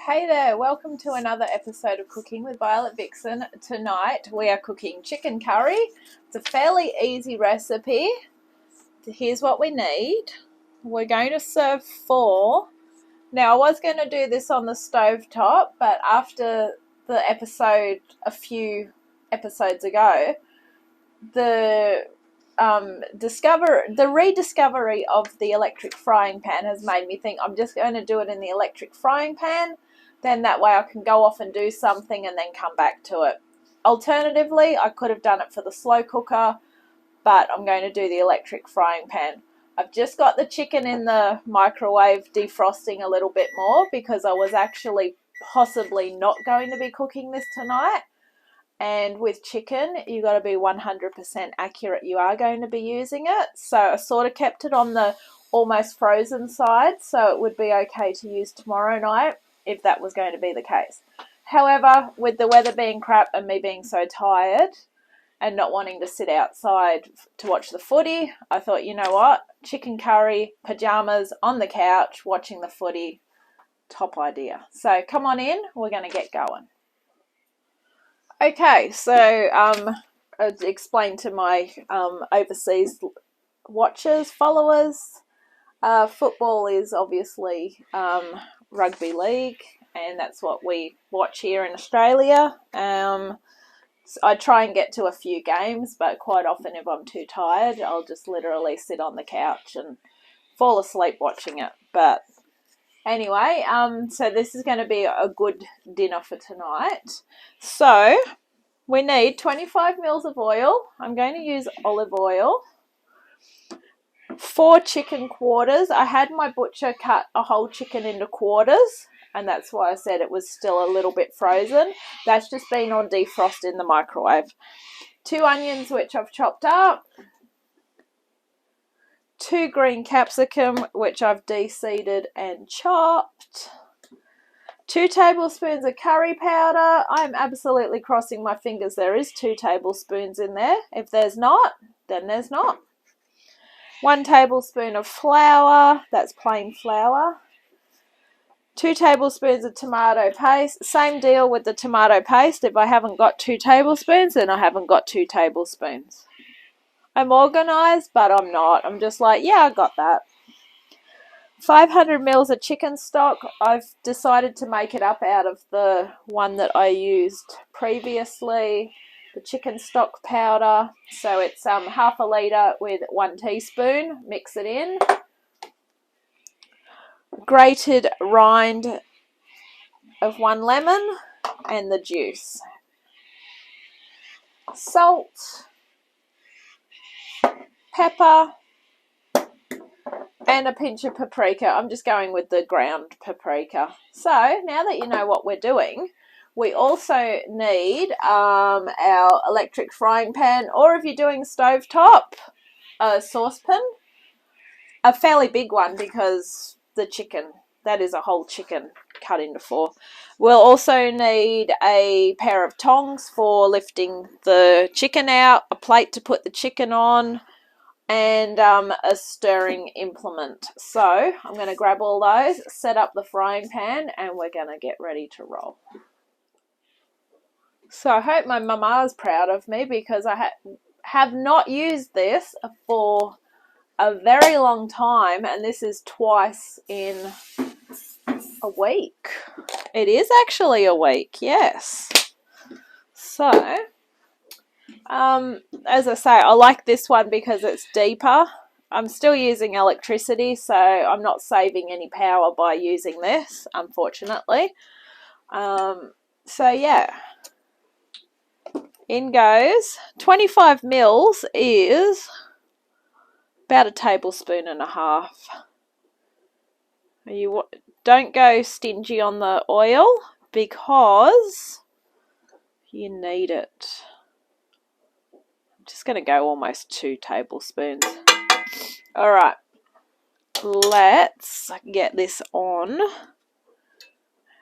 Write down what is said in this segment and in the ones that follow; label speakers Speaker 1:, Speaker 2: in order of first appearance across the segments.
Speaker 1: Hey there, welcome to another episode of Cooking with Violet Vixen. Tonight we are cooking chicken curry. It's a fairly easy recipe. Here's what we need. We're going to serve 4. Now I was going to do this on the stove top, but after the episode a few episodes ago, the rediscovery of the electric frying pan has made me think I'm just going to do it in the electric frying pan. Then that way I can go off and do something and then come back to it. Alternatively, I could have done it for the slow cooker, but I'm going to do the electric frying pan. I've just got the chicken in the microwave defrosting a little bit more because I was actually possibly not going to be cooking this tonight. And with chicken, you got to be 100% accurate. You are going to be using it. So I sort of kept it on the almost frozen side, so it would be okay to use tomorrow night if that was going to be the case. However, with the weather being crap and me being so tired and not wanting to sit outside to watch the footy, I thought, you know what? Chicken curry, pajamas, on the couch, watching the footy, top idea. So come on in, we're going to get going. Okay, so I explained to my overseas watchers, followers, football is obviously rugby league, and that's what we watch here in Australia. So I try and get to a few games, but quite often if I'm too tired, I'll just literally sit on the couch and fall asleep watching it. But anyway, so this is going to be a good dinner for tonight. So we need 25 mils of oil. I'm going to use olive oil. 4 chicken quarters. I had my butcher cut a whole chicken into quarters, and that's why I said it was still a little bit frozen. That's just been on defrost in the microwave. 2 onions, which I've chopped up. 2 green capsicum, which I've de-seeded and chopped. 2 tablespoons of curry powder. I'm absolutely crossing my fingers there is 2 tablespoons in there. If there's not, then there's not. 1 tablespoon of flour, that's plain flour. 2 tablespoons of tomato paste. Same deal with the tomato paste. If I haven't got 2 tablespoons, then I haven't got 2 tablespoons. I'm organised, but I'm not. I'm just like, yeah, I got that. 500 mils of chicken stock. I've decided to make it up out of the one that I used previously, the chicken stock powder. So it's half a litre with 1 teaspoon. Mix it in. Grated rind of 1 lemon and the juice. Salt, pepper, and a pinch of paprika. I'm just going with the ground paprika. So now that you know what we're doing, we also need our electric frying pan, or if you're doing stovetop, a saucepan. A fairly big one because the chicken, that is a whole chicken cut into 4. We'll also need a pair of tongs for lifting the chicken out, a plate to put the chicken on, and a stirring implement. So I'm going to grab all those, set up the frying pan, and we're going to get ready to roll. So I hope my mama's proud of me because I have not used this for a very long time, and this is twice in a week. It is actually a week, yes. So as I say, I like this one because it's deeper. I'm still using electricity, so I'm not saving any power by using this, unfortunately. So yeah, in goes. 25 mils is about 1.5 tablespoons. You don't go stingy on the oil because you need it. I'm just going to go almost 2 tablespoons. All right, let's get this on.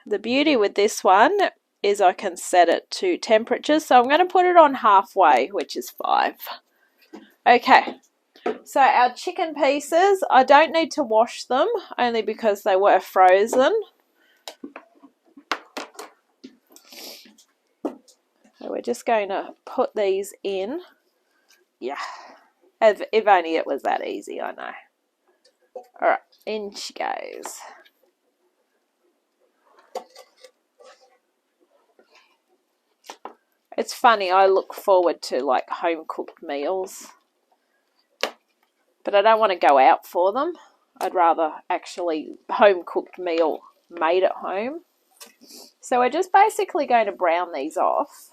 Speaker 1: The beauty with this one is I can set it to temperatures, so I'm going to put it on halfway, which is 5. Okay. So our chicken pieces, I don't need to wash them, only because they were frozen. So we're just going to put these in. Yeah, if only it was that easy, I know. All right, in she goes. It's funny, I look forward to like home cooked meals, but I don't want to go out for them. I'd rather actually home cooked meal made at home. So we're just basically going to brown these off,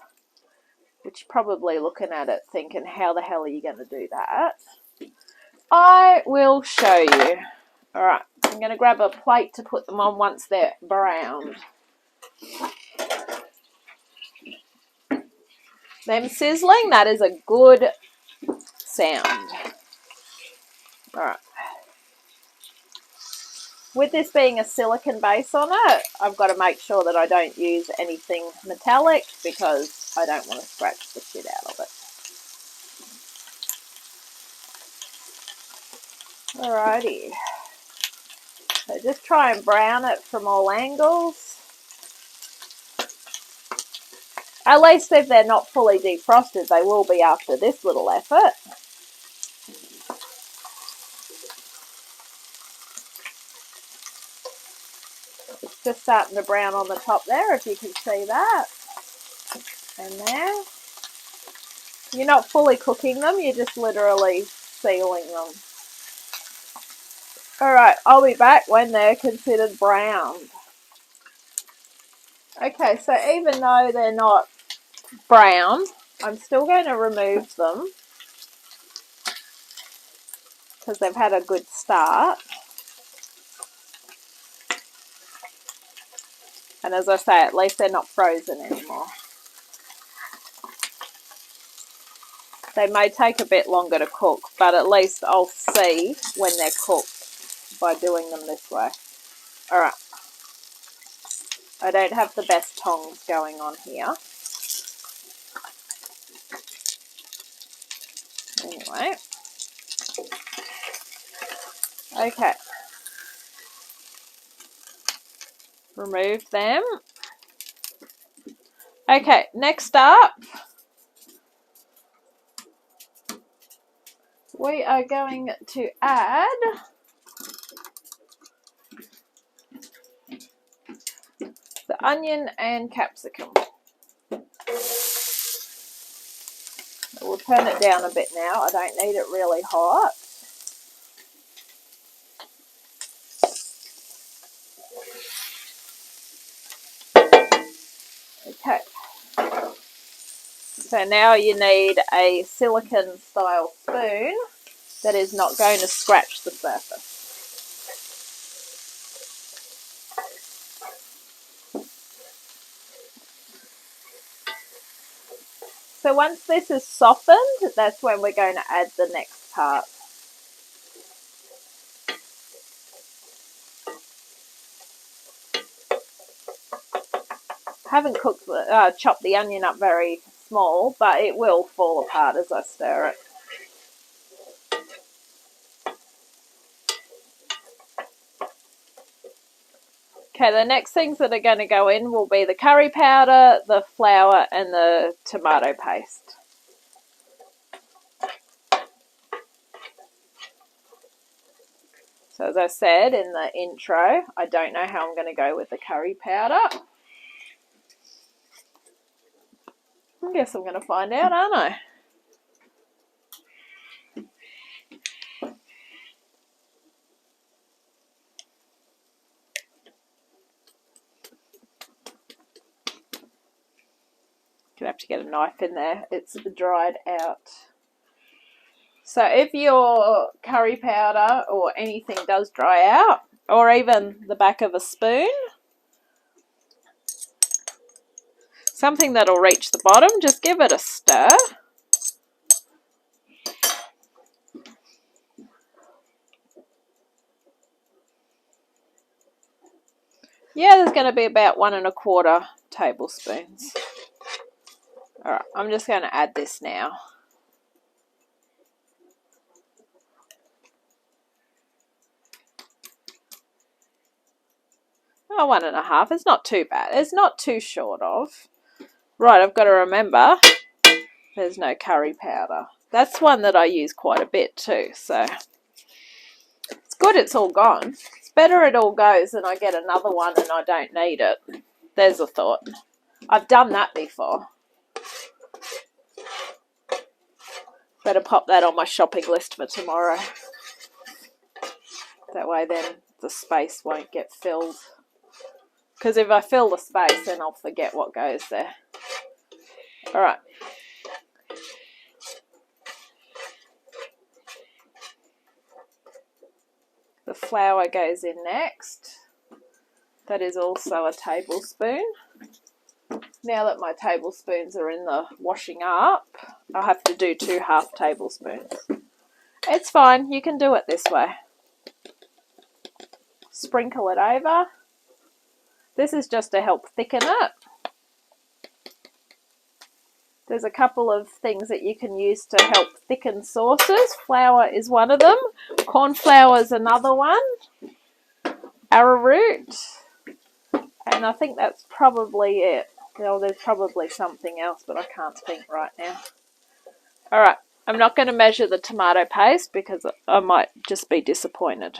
Speaker 1: which you're probably looking at it thinking, how the hell are you going to do that? I will show you. All right, I'm going to grab a plate to put them on once they're browned. Them sizzling, that is a good sound. All right. With this being a silicone base on it, I've got to make sure that I don't use anything metallic because I don't want to scratch the shit out of it. Alrighty. So just try and brown it from all angles. At least if they're not fully defrosted, they will be after this little effort. It's just starting to brown on the top there, if you can see that. And there. You're not fully cooking them, you're just literally sealing them. Alright, I'll be back when they're considered browned. Okay, so even though they're not brown, I'm still going to remove them because they've had a good start. And as I say, at least they're not frozen anymore. They may take a bit longer to cook, but at least I'll see when they're cooked by doing them this way. Alright. I don't have the best tongs going on here. Anyway. Okay. Remove them. Okay, next up, we are going to add the onion and capsicum. We'll turn it down a bit now. I don't need it really hot. Okay. So now you need a silicone style spoon that is not going to scratch the surface. So once this is softened, that's when we're going to add the next part. I haven't chopped the onion up very small, but it will fall apart as I stir it. Okay, the next things that are going to go in will be the curry powder, the flour, and the tomato paste. So as I said in the intro, I don't know how I'm going to go with the curry powder. I guess I'm going to find out, aren't I? Gonna have to get a knife in there. It's dried out. So if your curry powder or anything does dry out, or even the back of a spoon, something that'll reach the bottom, just give it a stir. Yeah, there's going to be about 1 1/4 tablespoons. Alright, I'm just going to add this now. Oh, 1 1/2. It's not too bad. It's not too short of. Right, I've got to remember there's no curry powder. That's one that I use quite a bit too, so it's good it's all gone. It's better it all goes than I get another one and I don't need it. There's a thought. I've done that before. Better pop that on my shopping list for tomorrow. That way then the space won't get filled. Because if I fill the space, then I'll forget what goes there. Alright. The flour goes in next. That is also a tablespoon. Now that my tablespoons are in the washing up, I'll have to do 2 half tablespoons. It's fine, you can do it this way. Sprinkle it over. This is just to help thicken it. There's a couple of things that you can use to help thicken sauces. Flour is one of them. Corn flour is another one. Arrowroot. And I think that's probably it. Well, there's probably something else, but I can't think right now. Alright, I'm not going to measure the tomato paste because I might just be disappointed.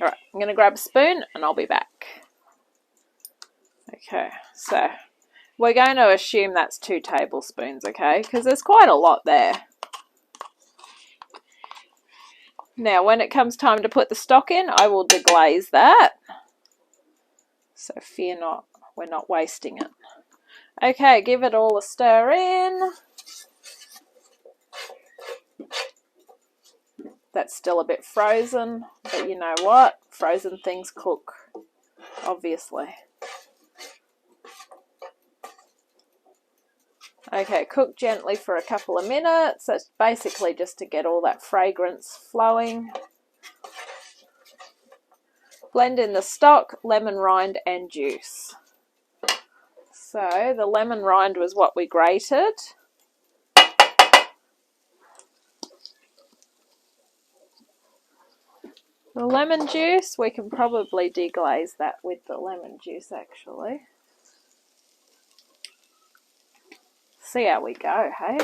Speaker 1: Alright, I'm going to grab a spoon and I'll be back. Okay, so we're going to assume that's 2 tablespoons, okay? Because there's quite a lot there. Now, when it comes time to put the stock in, I will deglaze that. So fear not, we're not wasting it. Okay, give it all a stir in. That's still a bit frozen, but you know what? Frozen things cook, obviously. Okay, cook gently for a couple of minutes. That's basically just to get all that fragrance flowing. Blend in the stock, lemon rind and juice. So the lemon rind was what we grated. The lemon juice, we can probably deglaze that with the lemon juice actually. See how we go, hey?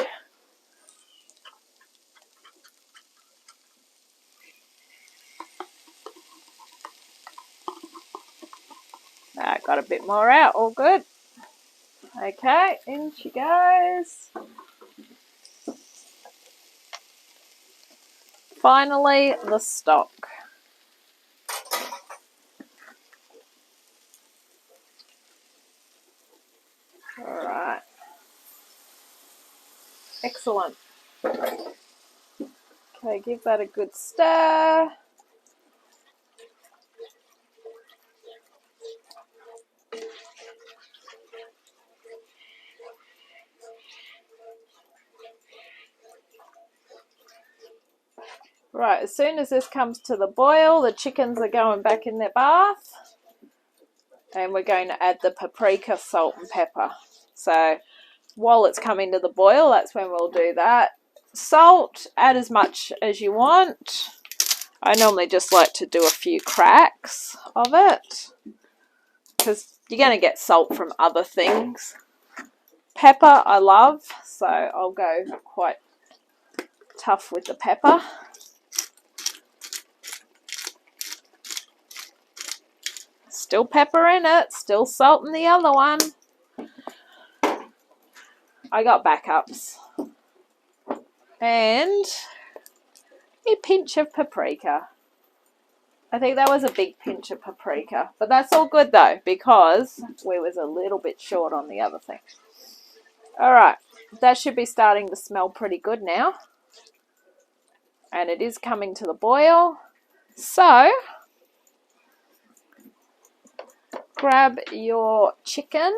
Speaker 1: Got a bit more out, all good. Okay, in she goes. Finally, the stock. Alright. Excellent. Okay, give that a good stir. Right, as soon as this comes to the boil, the chickens are going back in their bath. And we're going to add the paprika, salt and pepper. So while it's coming to the boil, that's when we'll do that. Salt, add as much as you want. I normally just like to do a few cracks of it, because you're going to get salt from other things. Pepper I love, so I'll go quite tough with the pepper. Still pepper in it, still salt in the other one. I got backups. And a pinch of paprika. I think that was a big pinch of paprika. But that's all good though, because we was a little bit short on the other thing. Alright, that should be starting to smell pretty good now. And it is coming to the boil. So grab your chicken.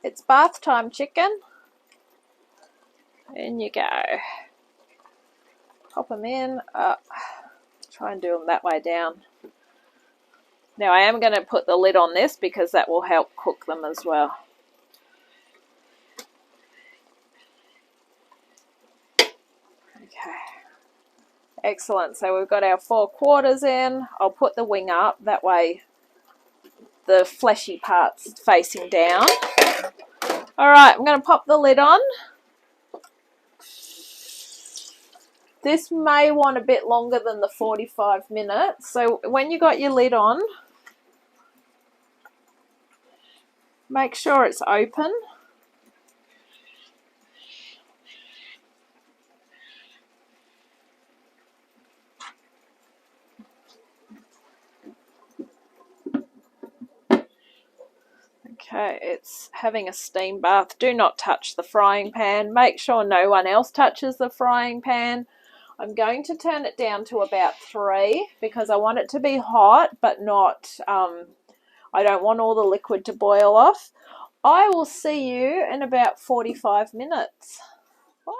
Speaker 1: It's bath time chicken. In you go. Pop them in. Try and do them that way down. Now I am going to put the lid on this because that will help cook them as well. Okay. Excellent. So we've got our 4/4 in. I'll put the wing up. That way the fleshy part's facing down. All right, I'm going to pop the lid on. This may want a bit longer than the 45 minutes. So when you got your lid on, make sure it's open. Okay, it's having a steam bath. Do not touch the frying pan. Make sure no one else touches the frying pan. I'm going to turn it down to about 3 because I want it to be hot, but not, I don't want all the liquid to boil off. I will see you in about 45 minutes. Bye.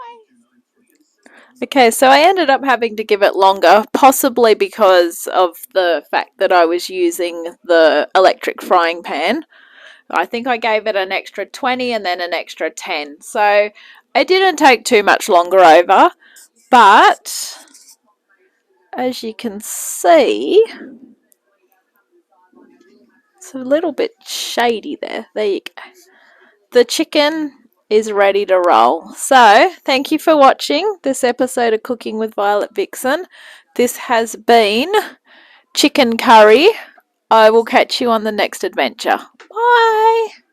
Speaker 1: Okay, so I ended up having to give it longer, possibly because of the fact that I was using the electric frying pan. I think I gave it an extra 20 and then an extra 10. So it didn't take too much longer over, but as you can see, it's a little bit shady there. There you go. The chicken is ready to roll. So thank you for watching this episode of Cooking with Violet Vixen. This has been chicken curry. I will catch you on the next adventure. Bye.